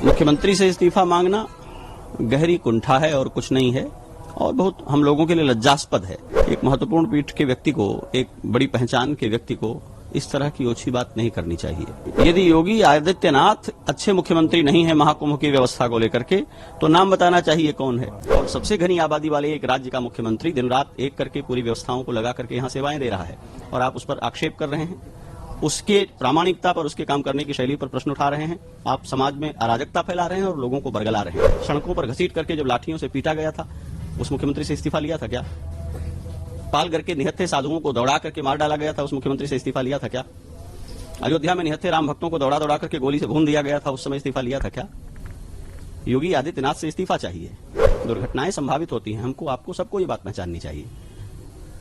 मुख्यमंत्री से इस्तीफा मांगना गहरी कुंठा है और कुछ नहीं है, और बहुत हम लोगों के लिए लज्जास्पद है। एक महत्वपूर्ण पीठ के व्यक्ति को, एक बड़ी पहचान के व्यक्ति को इस तरह की ओछी बात नहीं करनी चाहिए। यदि योगी आदित्यनाथ अच्छे मुख्यमंत्री नहीं है महाकुंभ की व्यवस्था को लेकर के, तो नाम बताना चाहिए कौन है। और सबसे घनी आबादी वाले एक राज्य का मुख्यमंत्री दिन रात एक करके पूरी व्यवस्थाओं को लगा करके यहाँ सेवाएं दे रहा है, और आप उस पर आक्षेप कर रहे हैं, उसके प्रामाणिकता पर, उसके काम करने की शैली पर प्रश्न उठा रहे हैं। आप समाज में अराजकता फैला रहे हैं और लोगों को बरगला रहे हैं। सड़कों पर घसीट करके जब लाठियों से पीटा गया था, उस मुख्यमंत्री से इस्तीफा लिया था क्या? पाल करके निहत्थे साधुओं को दौड़ा करके मार डाला गया था, उस मुख्यमंत्री से इस्तीफा लिया था क्या? अयोध्या में निहत्थे राम भक्तों को दौड़ा दौड़ा करके गोली से भून दिया गया था, उस समय इस्तीफा लिया था क्या? योगी आदित्यनाथ से इस्तीफा चाहिए। दुर्घटनाएं संभावित होती हैं, हमको, आपको, सबको ये बात पहचाननी चाहिए।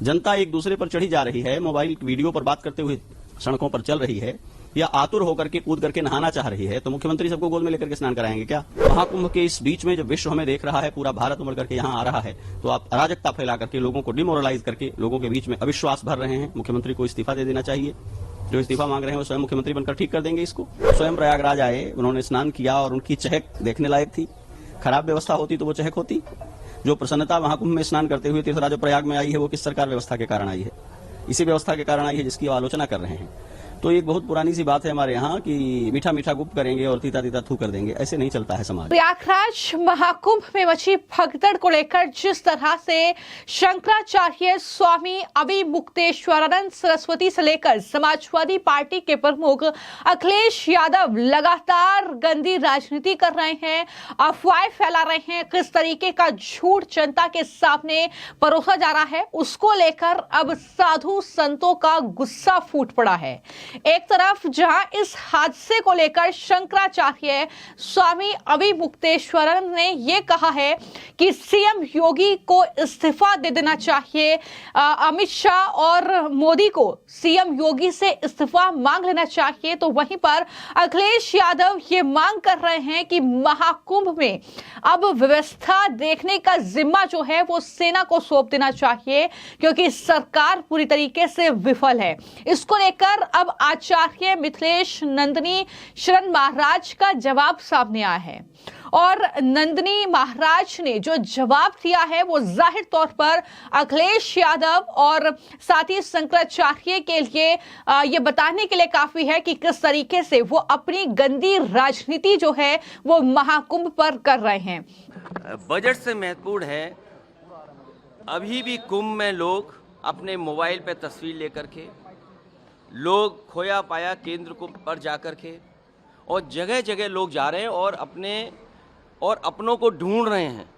जनता एक दूसरे पर चढ़ी जा रही है, मोबाइल वीडियो पर बात करते हुए सड़कों पर चल रही है, या आतुर होकर के कूद करके नहाना चाह रही है, तो मुख्यमंत्री सबको गोद में लेकर के स्नान कराएंगे क्या? महाकुंभ के इस बीच में जब विश्व हमें देख रहा है, पूरा भारत उमड़ करके यहाँ आ रहा है, तो आप अराजकता फैला करके, लोगों को डिमोरलाइज करके, लोगों के बीच में अविश्वास भर रहे हैं। मुख्यमंत्री को इस्तीफा दे देना चाहिए। जो इस्तीफा मांग रहे हैं वो स्वयं मुख्यमंत्री बनकर ठीक कर देंगे इसको। स्वयं प्रयागराज आए, उन्होंने स्नान किया और उनकी चहक देखने लायक थी। खराब व्यवस्था होती तो वो चहक होती। जो प्रसन्नता महाकुंभ में स्नान करते हुए तीर्थराज जो प्रयाग में आई है, वो किस सरकार व्यवस्था के कारण आई है? इसी व्यवस्था के कारण आई है जिसकी आलोचना कर रहे हैं। तो एक बहुत पुरानी सी बात है हमारे यहाँ कि मीठा मीठा गुप्त करेंगे और तीता तीता थू कर देंगे। ऐसे नहीं चलता है समाज। प्रयागराज महाकुंभ में मची भगदड़ को लेकर जिस तरह से शंकराचार्य स्वामी अविमुक्तेश्वरानंद सरस्वती से लेकर समाजवादी पार्टी के प्रमुख अखिलेश यादव लगातार गंदी राजनीति कर रहे हैं, अफवाहें फैला रहे हैं, किस तरीके का झूठ जनता के सामने परोसा जा रहा है, उसको लेकर अब साधु संतों का गुस्सा फूट पड़ा है। एक तरफ जहां इस हादसे को लेकर शंकराचार्य स्वामी अविमुक्तेश्वरानंद ने यह कहा है कि सीएम योगी को इस्तीफा दे देना चाहिए, अमित शाह और मोदी को सीएम योगी से इस्तीफा मांग लेना चाहिए, तो वहीं पर अखिलेश यादव ये मांग कर रहे हैं कि महाकुंभ में अब व्यवस्था देखने का जिम्मा जो है वो सेना को सौंप देना चाहिए, क्योंकि सरकार पूरी तरीके से विफल है। इसको लेकर अब आचार्य मिथिलेश नंदिनी शरण महाराज का जवाब सामने आया है, और नंदिनी महाराज ने जो जवाब दिया है वो जाहिर तौर पर अखिलेश यादव और साथ ही शंकराचार्य के लिए ये बताने के लिए काफी है कि किस तरीके से वो अपनी गंदी राजनीति जो है वो महाकुंभ पर कर रहे हैं। बजट से महत्वपूर्ण है, अभी भी कुंभ में लोग अपने मोबाइल पे तस्वीर लेकर के, लोग खोया पाया केंद्र को पर जाकर के, और जगह जगह लोग जा रहे हैं और अपनों को ढूंढ रहे हैं।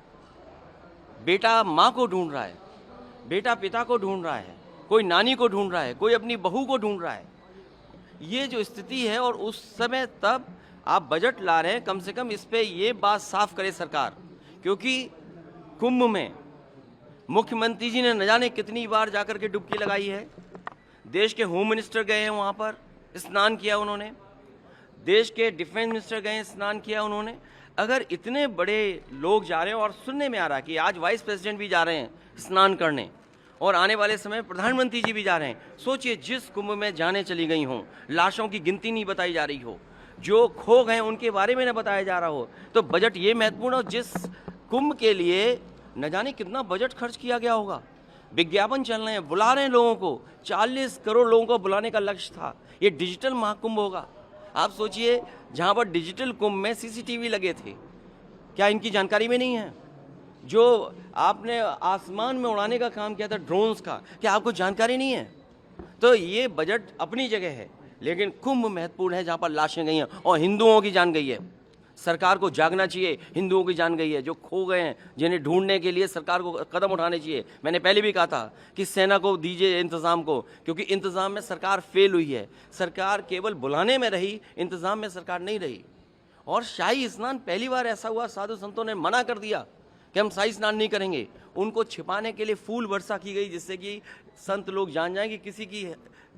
बेटा माँ को ढूंढ रहा है, बेटा पिता को ढूंढ रहा है, कोई नानी को ढूंढ रहा है, कोई अपनी बहू को ढूंढ रहा है। ये जो स्थिति है, और उस समय तब आप बजट ला रहे हैं, कम से कम इस पे ये बात साफ करे सरकार, क्योंकि कुंभ में मुख्यमंत्री जी ने न जाने कितनी बार जाकर के डुबकी लगाई है। देश के होम मिनिस्टर गए हैं वहाँ पर, स्नान किया उन्होंने। देश के डिफेंस मिनिस्टर गए हैं, स्नान किया उन्होंने। अगर इतने बड़े लोग जा रहे हैं, और सुनने में आ रहा है कि आज वाइस प्रेसिडेंट भी जा रहे हैं स्नान करने, और आने वाले समय प्रधानमंत्री जी भी जा रहे हैं। सोचिए, जिस कुंभ में जाने चली गई हों, लाशों की गिनती नहीं बताई जा रही हो, जो खो गए उनके बारे में न बताया जा रहा हो, तो बजट ये महत्वपूर्ण हो। जिस कुंभ के लिए न जाने कितना बजट खर्च किया गया होगा, विज्ञापन चल रहे हैं, बुला रहे हैं लोगों को, 40 करोड़ लोगों को बुलाने का लक्ष्य था। ये डिजिटल महाकुंभ होगा। आप सोचिए, जहां पर डिजिटल कुंभ में सीसीटीवी लगे थे, क्या इनकी जानकारी में नहीं है? जो आपने आसमान में उड़ाने का काम किया था ड्रोन्स का, क्या आपको जानकारी नहीं है? तो ये बजट अपनी जगह है, लेकिन कुंभ महत्वपूर्ण है जहां पर लाशें गई हैं और हिंदुओं की जान गई है। सरकार को जागना चाहिए, हिंदुओं की जान गई है, जो खो गए हैं, जिन्हें ढूंढने के लिए सरकार को कदम उठाने चाहिए। मैंने पहले भी कहा था कि सेना को दीजिए इंतज़ाम को, क्योंकि इंतज़ाम में सरकार फेल हुई है। सरकार केवल बुलाने में रही, इंतज़ाम में सरकार नहीं रही। और शाही स्नान पहली बार ऐसा हुआ, साधु संतों ने मना कर दिया कि हम शाही स्नान नहीं करेंगे। उनको छिपाने के लिए फूल वर्षा की गई, जिससे कि संत लोग जान जाएं कि किसी की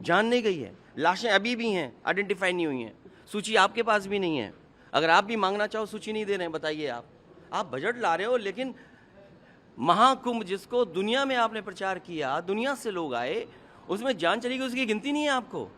जान नहीं गई है। लाशें अभी भी हैं, आइडेंटिफाई नहीं हुई हैं। सूची आपके पास भी नहीं है। अगर आप भी मांगना चाहो, सूची नहीं दे रहे हैं, बताइए आप बजट ला रहे हो, लेकिन महाकुंभ जिसको दुनिया में आपने प्रचार किया, दुनिया से लोग आए, उसमें जान चली गई, उसकी गिनती नहीं है आपको।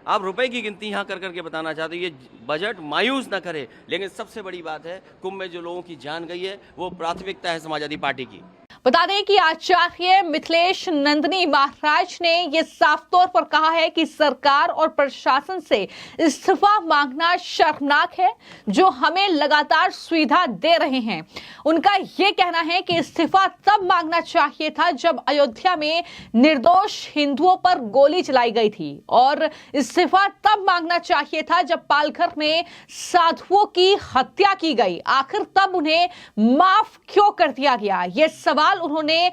आप रुपए की गिनती यहाँ कर करके बताना चाहते हो, ये बजट मायूस न करे। लेकिन सबसे बड़ी बात है, कुंभ में जो लोगों की जान गई है वो प्राथमिकता है समाजवादी पार्टी की। बता दें कि आचार्य मिथिलेश नंदनी महाराज ने यह साफ तौर पर कहा है कि सरकार और प्रशासन से इस्तीफा मांगना शर्मनाक है, जो हमें लगातार सुविधा दे रहे हैं। उनका यह कहना है कि इस्तीफा तब मांगना चाहिए था जब अयोध्या में निर्दोष हिंदुओं पर गोली चलाई गई थी, और इस्तीफा तब मांगना चाहिए था जब पालघर में साधुओं की हत्या की गई। आखिर तब उन्हें माफ क्यों कर दिया गया? यह सवाल उन्होंने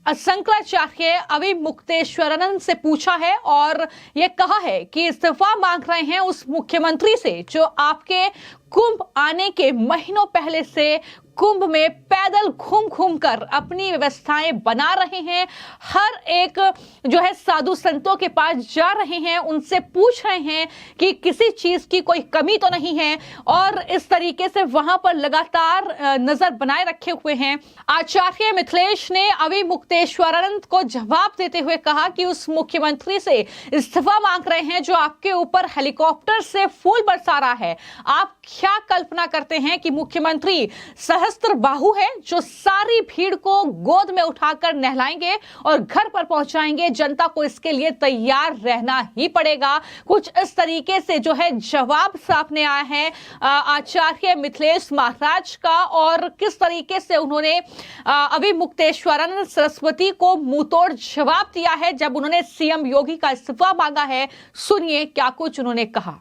शंकराचार्य अविमुक्तेश्वरानंद से पूछा है, और यह कहा है कि इस्तीफा मांग रहे हैं उस मुख्यमंत्री से जो आपके कुंभ आने के महीनों पहले से कुंभ में पैदल घूम घूम कर अपनी व्यवस्थाएं बना रहे हैं। हर एक जो है साधु संतों के पास जा रहे हैं, उनसे पूछ रहे हैं कि किसी चीज की कोई कमी तो नहीं है, और इस तरीके से वहां पर लगातार नजर बनाए रखे हुए हैं। आचार्य मिथिलेश ने अविमुक्तेश्वरानंद को जवाब देते हुए कहा कि उस मुख्यमंत्री से इस्तीफा मांग रहे हैं जो आपके ऊपर हेलीकॉप्टर से फूल बरसा रहा है। आप क्या कल्पना करते हैं कि मुख्यमंत्री सहस्त्र बाहु है जो सारी भीड़ को गोद में उठाकर नहलाएंगे और घर पर पहुंचाएंगे? जनता को इसके लिए तैयार रहना ही पड़ेगा। कुछ इस तरीके से जो है जवाब सामने आया है आचार्य मिथिलेश महाराज का, और किस तरीके से उन्होंने अविमुक्तेश्वरानंद सरस्वती को मुंहतोड़ जवाब दिया है जब उन्होंने सीएम योगी का इस्तीफा मांगा है। सुनिए क्या कुछ उन्होंने कहा।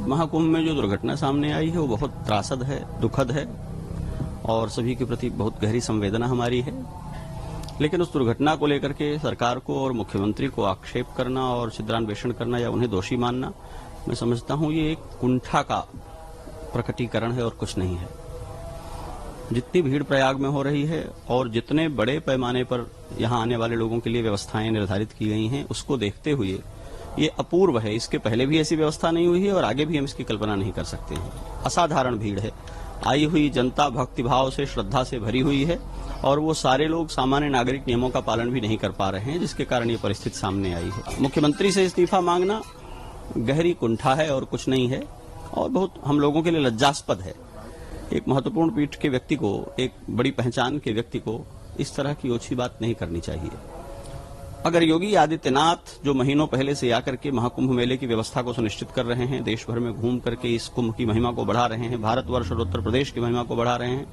महाकुंभ में जो दुर्घटना सामने आई है वो बहुत त्रासद है, दुखद है, और सभी के प्रति बहुत गहरी संवेदना हमारी है। लेकिन उस दुर्घटना को लेकर के सरकार को और मुख्यमंत्री को आक्षेप करना और छिद्रान्वेषण करना या उन्हें दोषी मानना, मैं समझता हूं ये एक कुंठा का प्रकटीकरण है और कुछ नहीं है। जितनी भीड़ प्रयाग में हो रही है और जितने बड़े पैमाने पर यहां आने वाले लोगों के लिए व्यवस्थाएं निर्धारित की गई हैं, उसको देखते हुए ये अपूर्व है। इसके पहले भी ऐसी व्यवस्था नहीं हुई है और आगे भी हम इसकी कल्पना नहीं कर सकते हैं। असाधारण भीड़ है, आई हुई जनता भक्तिभाव से, श्रद्धा से भरी हुई है, और वो सारे लोग सामान्य नागरिक नियमों का पालन भी नहीं कर पा रहे हैं, जिसके कारण ये परिस्थिति सामने आई है। मुख्यमंत्री से इस्तीफा मांगना गहरी कुंठा है और कुछ नहीं है, और बहुत हम लोगों के लिए लज्जास्पद है। एक महत्वपूर्ण पीठ के व्यक्ति को, एक बड़ी पहचान के व्यक्ति को इस तरह की ओछी बात नहीं करनी चाहिए। अगर योगी आदित्यनाथ जो महीनों पहले से आकर के महाकुंभ मेले की व्यवस्था को सुनिश्चित कर रहे हैं, देश भर में घूम करके इस कुंभ की महिमा को बढ़ा रहे हैं, भारतवर्ष और उत्तर प्रदेश की महिमा को बढ़ा रहे हैं,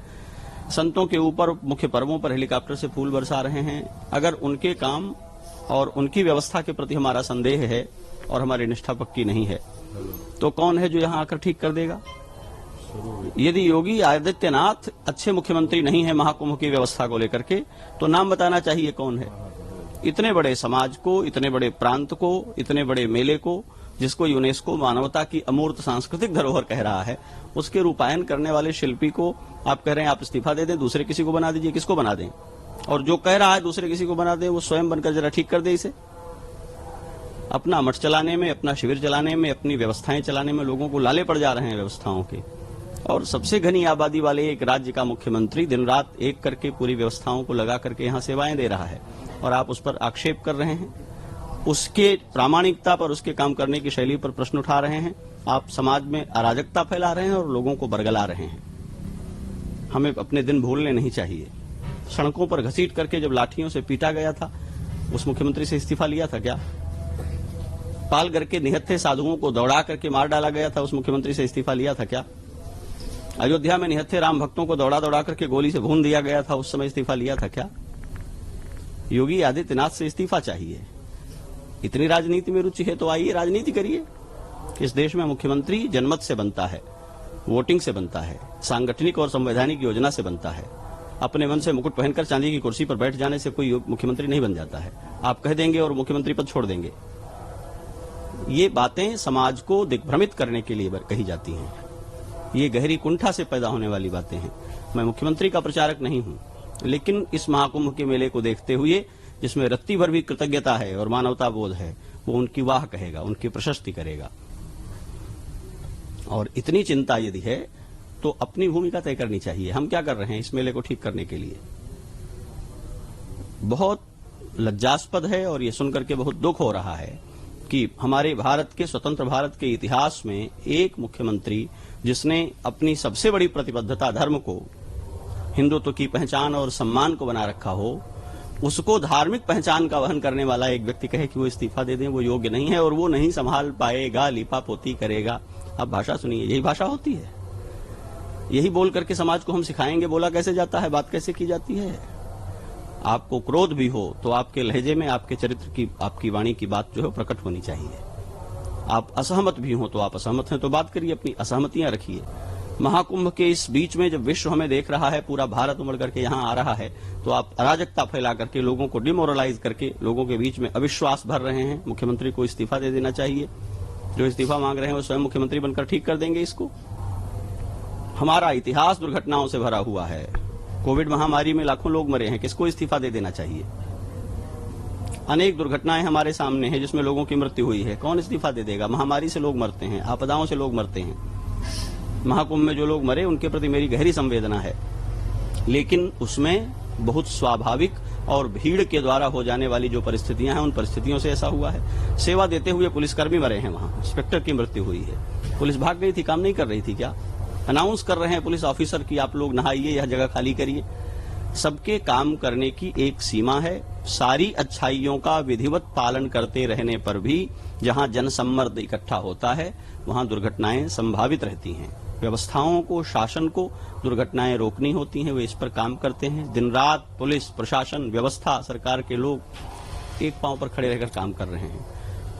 संतों के ऊपर मुख्य पर्वों पर हेलीकॉप्टर से फूल बरसा रहे हैं, अगर उनके काम और उनकी व्यवस्था के प्रति हमारा संदेह है और हमारी निष्ठा पक्की नहीं है, तो कौन है जो यहाँ आकर ठीक कर देगा? यदि योगी आदित्यनाथ अच्छे मुख्यमंत्री नहीं है महाकुंभ की व्यवस्था को लेकर के, तो नाम बताना चाहिए कौन है। इतने बड़े समाज को, इतने बड़े प्रांत को, इतने बड़े मेले को, जिसको यूनेस्को मानवता की अमूर्त सांस्कृतिक धरोहर कह रहा है, उसके रूपायन करने वाले शिल्पी को आप कह रहे हैं आप इस्तीफा दे दें, दूसरे किसी को बना दीजिए। किसको बना दें? और जो कह रहा है दूसरे किसी को बना दें, वो स्वयं बनकर जरा ठीक कर दे इसे। अपना मठ चलाने में, अपना शिविर चलाने में, अपनी व्यवस्थाएं चलाने में लोगों को लाले पड़ जा रहे हैं व्यवस्थाओं के। और सबसे घनी आबादी वाले एक राज्य का मुख्यमंत्री दिन रात एक करके पूरी व्यवस्थाओं को लगा करके यहाँ सेवाएं दे रहा है, और आप उस पर आक्षेप कर रहे हैं, उसके प्रामाणिकता पर, उसके काम करने की शैली पर प्रश्न उठा रहे हैं। आप समाज में अराजकता फैला रहे हैं और लोगों को बरगला रहे हैं। हमें अपने दिन भूलने नहीं चाहिए। सड़कों पर घसीट करके जब लाठियों से पीटा गया था, उस मुख्यमंत्री से इस्तीफा लिया था क्या? पालघर के निहत्थे साधुओं को दौड़ा करके मार डाला गया था, उस मुख्यमंत्री से इस्तीफा लिया था क्या? अयोध्या में निहत्थे राम भक्तों को दौड़ा दौड़ा करके गोली से भून दिया गया था, उस समय इस्तीफा लिया था क्या? योगी आदित्यनाथ से इस्तीफा चाहिए। इतनी राजनीति में रुचि है तो आइए राजनीति करिए। इस देश में मुख्यमंत्री जनमत से बनता है, वोटिंग से बनता है, सांगठनिक और संवैधानिक योजना से बनता है। अपने मन से मुकुट पहनकर चांदी की कुर्सी पर बैठ जाने से कोई मुख्यमंत्री नहीं बन जाता है। आप कह देंगे और मुख्यमंत्री पद छोड़ देंगे। ये बातें समाज को दिग्भ्रमित करने के लिए कही जाती हैं। ये गहरी कुंठा से पैदा होने वाली बातें हैं। मैं मुख्यमंत्री का प्रचारक नहीं हूं, लेकिन इस महाकुंभ के मेले को देखते हुए, जिसमें रत्ती भर भी कृतज्ञता है और मानवता बोध है, वो उनकी वाह कहेगा, उनकी प्रशस्ति करेगा। और इतनी चिंता यदि है तो अपनी भूमिका तय करनी चाहिए। हम क्या कर रहे हैं इस मेले को ठीक करने के लिए? बहुत लज्जास्पद है और ये सुनकर के बहुत दुख हो रहा है कि हमारे भारत के स्वतंत्र भारत के इतिहास में एक मुख्यमंत्री जिसने अपनी सबसे बड़ी प्रतिबद्धता धर्म को, हिंदुत्व की पहचान और सम्मान को बना रखा हो, उसको धार्मिक पहचान का वहन करने वाला एक व्यक्ति कहे कि वो इस्तीफा दे दें, वो योग्य नहीं है और वो नहीं संभाल पाएगा, लिपापोती करेगा। अब भाषा सुनिए, यही भाषा होती है। यही बोल करके समाज को हम सिखाएंगे बोला कैसे जाता है, बात कैसे की जाती है। आपको क्रोध भी हो तो आपके लहजे में, आपके चरित्र की, आपकी वाणी की बात जो है प्रकट होनी चाहिए। आप असहमत भी हो तो आप असहमत हैं तो बात करिए, अपनी असहमतियां रखिए। महाकुंभ के इस बीच में जब विश्व हमें देख रहा है, पूरा भारत उमड़ करके यहाँ आ रहा है, तो आप अराजकता फैला करके, लोगों को डिमोरलाइज करके, लोगों के बीच में अविश्वास भर रहे हैं। मुख्यमंत्री को इस्तीफा दे देना चाहिए। जो इस्तीफा मांग रहे हैं वो स्वयं मुख्यमंत्री बनकर ठीक कर देंगे इसको। हमारा इतिहास दुर्घटनाओं से भरा हुआ है। कोविड महामारी में लाखों लोग मरे हैं, किसको इस्तीफा दे देना चाहिए। अनेक दुर्घटनाएं हमारे सामने हैं जिसमें लोगों की मृत्यु हुई है, कौन इस्तीफा दे देगा। महामारी से लोग मरते हैं, आपदाओं से लोग मरते हैं। महाकुंभ में जो लोग मरे उनके प्रति मेरी गहरी संवेदना है, लेकिन उसमें बहुत स्वाभाविक और भीड़ के द्वारा हो जाने वाली जो परिस्थितियां हैं, उन परिस्थितियों से ऐसा हुआ है। सेवा देते हुए पुलिसकर्मी मरे हैं, वहां इंस्पेक्टर की मृत्यु हुई है। पुलिस भाग गई थी, काम नहीं कर रही थी क्या। अनाउंस कर रहे हैं पुलिस ऑफिसर की आप लोग नहाइए, यह जगह खाली करिए। सबके काम करने की एक सीमा है। सारी अच्छाइयों का विधिवत पालन करते रहने पर भी जहां जनसम्मर्द इकट्ठा होता है वहां दुर्घटनाएं संभावित रहती हैं। व्यवस्थाओं को, शासन को दुर्घटनाएं रोकनी होती हैं, वे इस पर काम करते हैं। दिन रात पुलिस प्रशासन, व्यवस्था, सरकार के लोग एक पांव पर खड़े रहकर काम कर रहे हैं।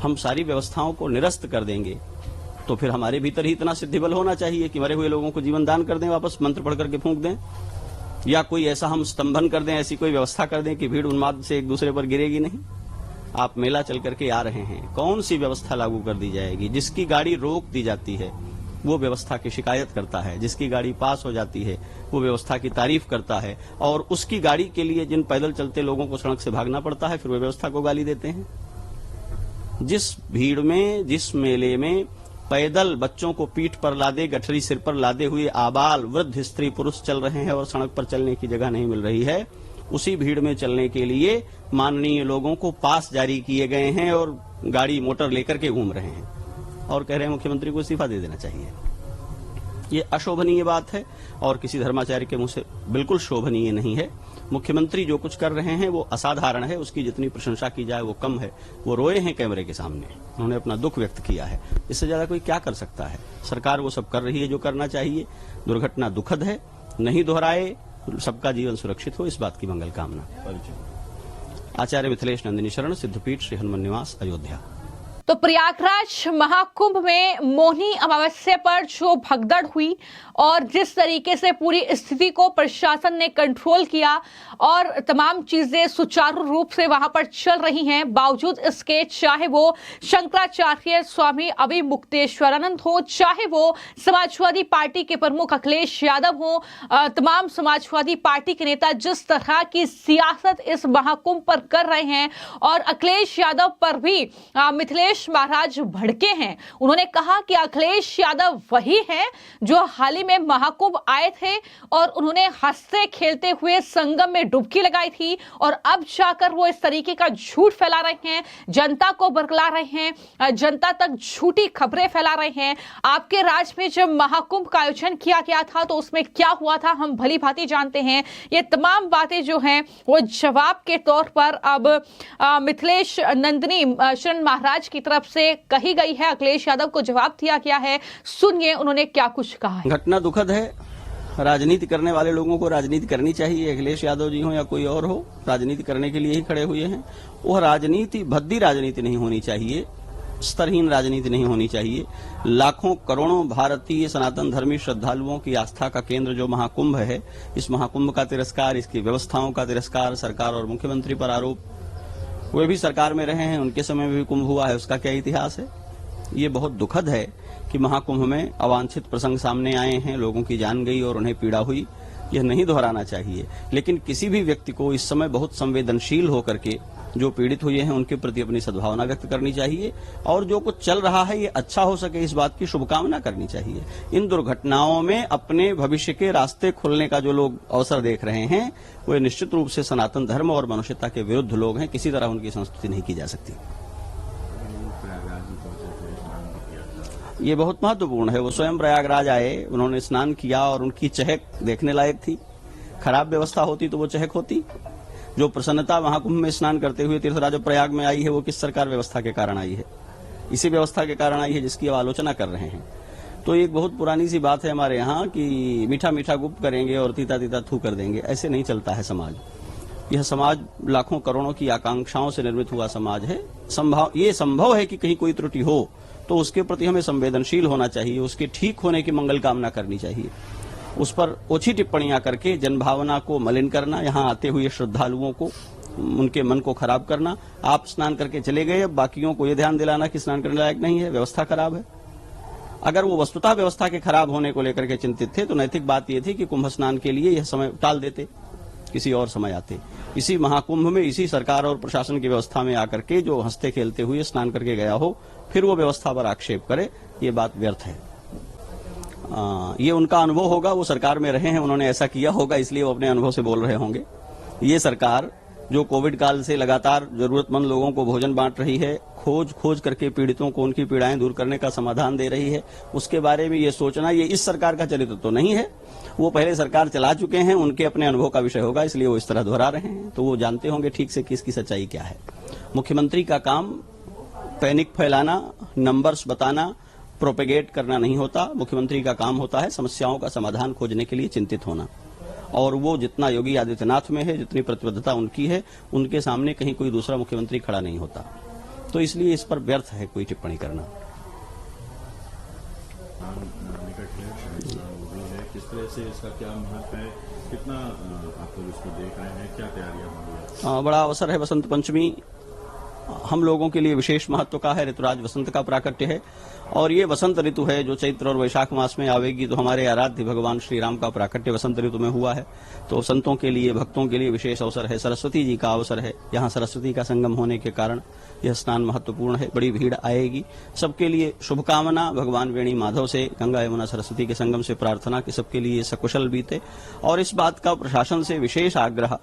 हम सारी व्यवस्थाओं को निरस्त कर देंगे तो फिर हमारे भीतर ही इतना सिद्धिबल होना चाहिए कि मरे हुए लोगों को जीवन दान कर दें, वापस मंत्र पढ़ करके फूंक दें, या कोई ऐसा हम स्तंभन कर दें, ऐसी कोई व्यवस्था कर दें कि भीड़ उन्माद से एक दूसरे पर गिरेगी नहीं। आप मेला चल करके आ रहे हैं, कौन सी व्यवस्था लागू कर दी जाएगी। जिसकी गाड़ी रोक दी जाती है वो व्यवस्था की शिकायत करता है, जिसकी गाड़ी पास हो जाती है वो व्यवस्था की तारीफ करता है, और उसकी गाड़ी के लिए जिन पैदल चलते लोगों को सड़क से भागना पड़ता है फिर वो व्यवस्था को गाली देते हैं। जिस भीड़ में, जिस मेले में पैदल बच्चों को पीठ पर लादे, गठरी सिर पर लादे हुए आबाल वृद्ध स्त्री पुरुष चल रहे हैं और सड़क पर चलने की जगह नहीं मिल रही है, उसी भीड़ में चलने के लिए माननीय लोगों को पास जारी किए गए हैं और गाड़ी मोटर लेकर के घूम रहे हैं और कह रहे हैं मुख्यमंत्री को इस्तीफा दे देना चाहिए। ये अशोभनीय बात है और किसी धर्माचार्य के मुंह से बिल्कुल शोभनीय नहीं है। मुख्यमंत्री जो कुछ कर रहे हैं वो असाधारण है, उसकी जितनी प्रशंसा की जाए वो कम है। वो रोए हैं कैमरे के सामने, उन्होंने अपना दुख व्यक्त किया है, इससे ज्यादा कोई क्या कर सकता है। सरकार वो सब कर रही है जो करना चाहिए। दुर्घटना दुखद है, नहीं दोहराए, सबका जीवन सुरक्षित हो, इस बात की मंगल कामना। आचार्य मिथिलेश नंदिनी शरण, सिद्धपीठ श्री हनुमान निवास, अयोध्या। तो प्रयागराज महाकुंभ में मोहिनी अमावस्या पर जो भगदड़ हुई और जिस तरीके से पूरी स्थिति को प्रशासन ने कंट्रोल किया और तमाम चीजें सुचारू रूप से वहां पर चल रही हैं, बावजूद इसके, चाहे वो शंकराचार्य स्वामी अविमुक्तेश्वरानंद हो, चाहे वो समाजवादी पार्टी के प्रमुख अखिलेश यादव हो, तमाम समाजवादी पार्टी के नेता जिस तरह की सियासत इस महाकुंभ पर कर रहे हैं और अखिलेश यादव पर भी मिथिलेश महाराज भड़के हैं। उन्होंने कहा कि अखिलेश यादव वही हैं जो हाल ही में महाकुंभ आए थे और उन्होंने हंसते खेलते हुए संगम में डुबकी लगाई थी और अब जाकर वो इस तरीके का झूठ फैला रहे हैं, जनता को बरगला रहे हैं, जनता तक झूठी खबरें फैला रहे हैं। आपके राज्य में जब महाकुंभ का आयोजन किया गया था तो उसमें क्या हुआ था हम भली भांति जानते हैं। ये तमाम बातें जो हैं वो जवाब के तौर पर अब मिथिलेश नंदिनी शरण महाराज की तरफ से कही गई है। अखिलेश यादव को जवाब दिया गया है, सुनिए उन्होंने क्या कुछ कहा है। घटना दुखद है। राजनीति करने वाले लोगों को राजनीति करनी चाहिए, अखिलेश यादव जी हो या कोई और हो, राजनीति करने के लिए ही खड़े हुए हैं। वह राजनीति भद्दी राजनीति नहीं होनी चाहिए, स्तरहीन राजनीति नहीं होनी चाहिए। लाखों करोड़ों भारतीय सनातन धर्मी श्रद्धालुओं की आस्था का केंद्र जो महाकुंभ है, इस महाकुंभ का तिरस्कार, इसकी व्यवस्थाओं का तिरस्कार, सरकार और मुख्यमंत्री पर आरोप, वे भी सरकार में रहे हैं, उनके समय में भी कुंभ हुआ है, उसका क्या इतिहास है। ये बहुत दुखद है कि महाकुंभ में अवांछित प्रसंग सामने आए हैं, लोगों की जान गई और उन्हें पीड़ा हुई। यह नहीं दोहराना चाहिए, लेकिन किसी भी व्यक्ति को इस समय बहुत संवेदनशील होकर के जो पीड़ित हुए हैं उनके प्रति अपनी सद्भावना व्यक्त करनी चाहिए और जो कुछ चल रहा है ये अच्छा हो सके इस बात की शुभकामना करनी चाहिए। इन दुर्घटनाओं में अपने भविष्य के रास्ते खुलने का जो लोग अवसर देख रहे हैं वे निश्चित रूप से सनातन धर्म और मनुष्यता के विरुद्ध लोग हैं। किसी तरह उनकी संस्तुति नहीं की जा सकती। ये बहुत महत्वपूर्ण है। वो स्वयं प्रयागराज आए, उन्होंने स्नान किया और उनकी चहक देखने लायक थी। खराब व्यवस्था होती तो वो चहक होती। जो प्रसन्नता महाकुंभ में स्नान करते हुए तीर्थराज प्रयाग में आई है, वो किस सरकार व्यवस्था के कारण आई है? इसी व्यवस्था के कारण आई है जिसकी अब आलोचना कर रहे हैं। तो एक बहुत पुरानी सी बात है हमारे यहाँ कि मीठा मीठा गुप्त करेंगे और तीता तीता थू कर देंगे। ऐसे नहीं चलता है समाज। यह समाज लाखों करोड़ों की आकांक्षाओं से निर्मित हुआ समाज है। ये संभव है कि कहीं कोई त्रुटि हो तो उसके प्रति हमें संवेदनशील होना चाहिए, उसके ठीक होने की मंगल कामना करनी चाहिए। उस पर ओछी टिप्पणियां करके जनभावना को मलिन करना, यहाँ आते हुए श्रद्धालुओं को, उनके मन को खराब करना। आप स्नान करके चले गए, अब बाकियों को यह ध्यान दिलाना कि स्नान करने लायक नहीं है, व्यवस्था खराब है। अगर वो वस्तुतः व्यवस्था के खराब होने को लेकर के चिंतित थे तो नैतिक बात यह थी कि कुंभ स्नान के लिए यह समय टाल देते, किसी और समय आते। इसी महाकुंभ में इसी सरकार और प्रशासन की व्यवस्था में आकर के जो हंसते खेलते हुए स्नान करके गया हो, फिर वो व्यवस्था पर आक्षेप करे, ये बात व्यर्थ है। ये उनका अनुभव होगा, वो सरकार में रहे हैं, उन्होंने ऐसा किया होगा, इसलिए वो अपने अनुभव से बोल रहे होंगे। ये सरकार जो कोविड काल से लगातार जरूरतमंद लोगों को भोजन बांट रही है, खोज करके पीड़ितों को उनकी पीड़ाएं दूर करने का समाधान दे रही है, उसके बारे में ये सोचना ये इस सरकार का चरित्र तो नहीं है। वो पहले सरकार चला चुके हैं, उनके अपने अनुभव का विषय होगा, इसलिए वो इस तरह दोहरा रहे हैं। तो वो जानते होंगे ठीक से कि इसकी सच्चाई क्या है। मुख्यमंत्री का काम पैनिक फैलाना, नंबर्स बताना, प्रोपेगेट करना नहीं होता। मुख्यमंत्री का काम होता है समस्याओं का समाधान खोजने के लिए चिंतित होना। और वो जितना योगी आदित्यनाथ में है, जितनी प्रतिबद्धता उनकी है, उनके सामने कहीं कोई दूसरा मुख्यमंत्री खड़ा नहीं होता। तो इसलिए इस पर व्यर्थ है कोई टिप्पणी करना। किस तरह से इसका क्या महत्व है, कितना आप लोग इसको देख रहे हैं, क्या तैयारियां हो रही है? बड़ा अवसर है। बसंत पंचमी हम लोगों के लिए विशेष महत्व का है। ऋतुराज वसंत का प्राकट्य है और ये वसंत ऋतु है जो चैत्र और वैशाख मास में आवेगी। तो हमारे आराध्य भगवान श्री राम का प्राकट्य वसंत ऋतु में हुआ है। तो संतों के लिए, भक्तों के लिए विशेष अवसर है। सरस्वती जी का अवसर है। यहाँ सरस्वती का संगम होने के कारण यह स्नान महत्वपूर्ण है। बड़ी भीड़ आएगी। सबके लिए शुभकामना भगवान वेणी माधव से, गंगा यमुना सरस्वती के संगम से प्रार्थना कि सबके लिए सकुशल बीते। और इस बात का प्रशासन से विशेष आग्रह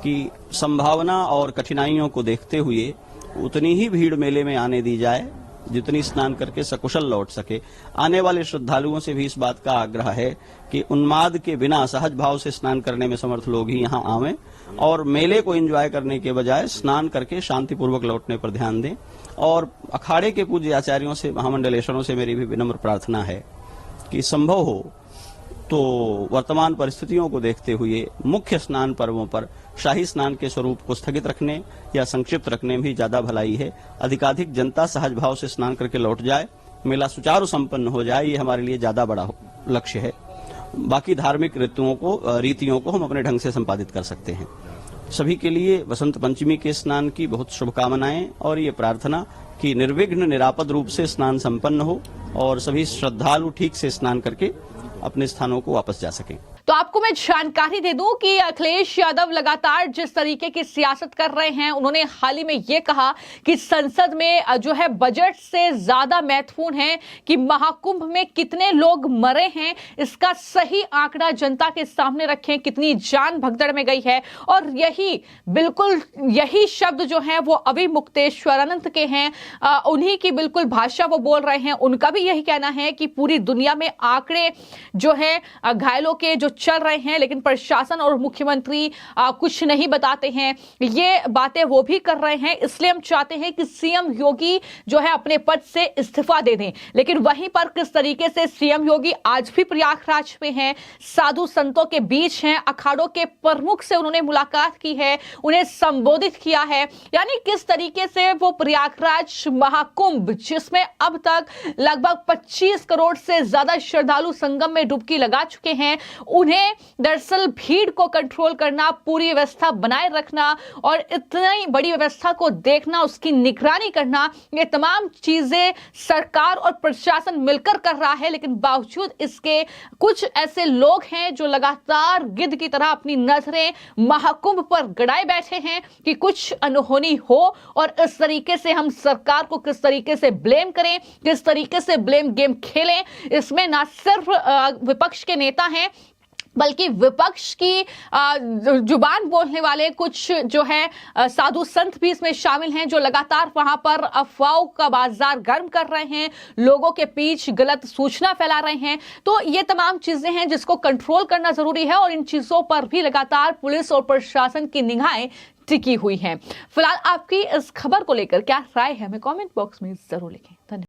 कि संभावना और कठिनाइयों को देखते हुए उतनी ही भीड़ मेले में आने दी जाए जितनी स्नान करके सकुशल लौट सके। आने वाले श्रद्धालुओं से भी इस बात का आग्रह है कि उन्माद के बिना सहज भाव से स्नान करने में समर्थ लोग ही यहाँ आवें और मेले को एंजॉय करने के बजाय स्नान करके शांतिपूर्वक लौटने पर ध्यान दें। और अखाड़े के पूज्य आचार्यों से, महामंडलेश्वरों से मेरी भी विनम्र प्रार्थना है कि संभव हो तो वर्तमान परिस्थितियों को देखते हुए मुख्य स्नान पर्वों पर शाही स्नान के स्वरूप को स्थगित रखने या संक्षिप्त रखने में भी ज्यादा भलाई है। अधिकाधिक जनता सहज भाव से स्नान करके लौट जाए, मेला सुचारू संपन्न हो जाए, ये हमारे लिए ज्यादा बड़ा लक्ष्य है। बाकी धार्मिक रीतियों को हम अपने ढंग से संपादित कर सकते हैं। सभी के लिए वसंत पंचमी के स्नान की बहुत शुभकामनाएं और ये प्रार्थना कि निर्विघ्न निरापद रूप से स्नान संपन्न हो और सभी श्रद्धालु ठीक से स्नान करके अपने स्थानों को वापस जा सकें। तो आपको मैं जानकारी दे दूं कि अखिलेश यादव लगातार जिस तरीके की सियासत कर रहे हैं, उन्होंने हाल ही में ये कहा कि संसद में जो है बजट से ज्यादा महत्वपूर्ण है कि महाकुंभ में कितने लोग मरे हैं, इसका सही आंकड़ा जनता के सामने रखें, कितनी जान भगदड़ में गई है। और यही शब्द जो है वो अभी मुक्तेश्वरानंद के हैं, उन्हीं की बिल्कुल भाषा वो बोल रहे हैं। उनका भी यही कहना है कि पूरी दुनिया में आंकड़े जो है घायलों के जो चल रहे हैं, लेकिन प्रशासन और मुख्यमंत्री कुछ नहीं बताते हैं। ये बातें वो भी कर रहे हैं, इसलिए हम चाहते हैं कि सीएम योगी जो है अपने पद से इस्तीफा दे दें। लेकिन वहीं पर किस तरीके से सीएम योगी आज भी प्रयागराज में हैं, साधु संतों के बीच हैं, अखाड़ों के प्रमुख से उन्होंने मुलाकात की है, उन्हें संबोधित किया है। यानी किस तरीके से वो प्रयागराज महाकुंभ, जिसमें अब तक लगभग 25 करोड़ से ज्यादा श्रद्धालु संगम में डुबकी लगा चुके हैं, उन्हें दरअसल भीड़ को कंट्रोल करना, पूरी व्यवस्था बनाए रखना और इतनी बड़ी व्यवस्था को देखना, उसकी निगरानी करना, ये तमाम चीजें सरकार और प्रशासन मिलकर कर रहा है। लेकिन बावजूद इसके कुछ ऐसे लोग हैं जो लगातार गिद्ध की तरह अपनी नजरें महाकुंभ पर गड़ाए बैठे हैं कि कुछ अनहोनी हो। और इस तरीके से हम सरकार को किस तरीके से ब्लेम करें, किस तरीके से ब्लेम गेम खेलें, इसमें ना सिर्फ विपक्ष के नेता हैं बल्कि विपक्ष की जुबान बोलने वाले कुछ जो है साधु संत भी इसमें शामिल हैं, जो लगातार वहां पर अफवाहों का बाजार गर्म कर रहे हैं, लोगों के बीच गलत सूचना फैला रहे हैं। तो ये तमाम चीजें हैं जिसको कंट्रोल करना जरूरी है और इन चीजों पर भी लगातार पुलिस और प्रशासन की निगाहें टिकी हुई हैं। फिलहाल आपकी इस खबर को लेकर क्या राय है, हमें कमेंट बॉक्स में जरूर लिखें। धन्यवाद।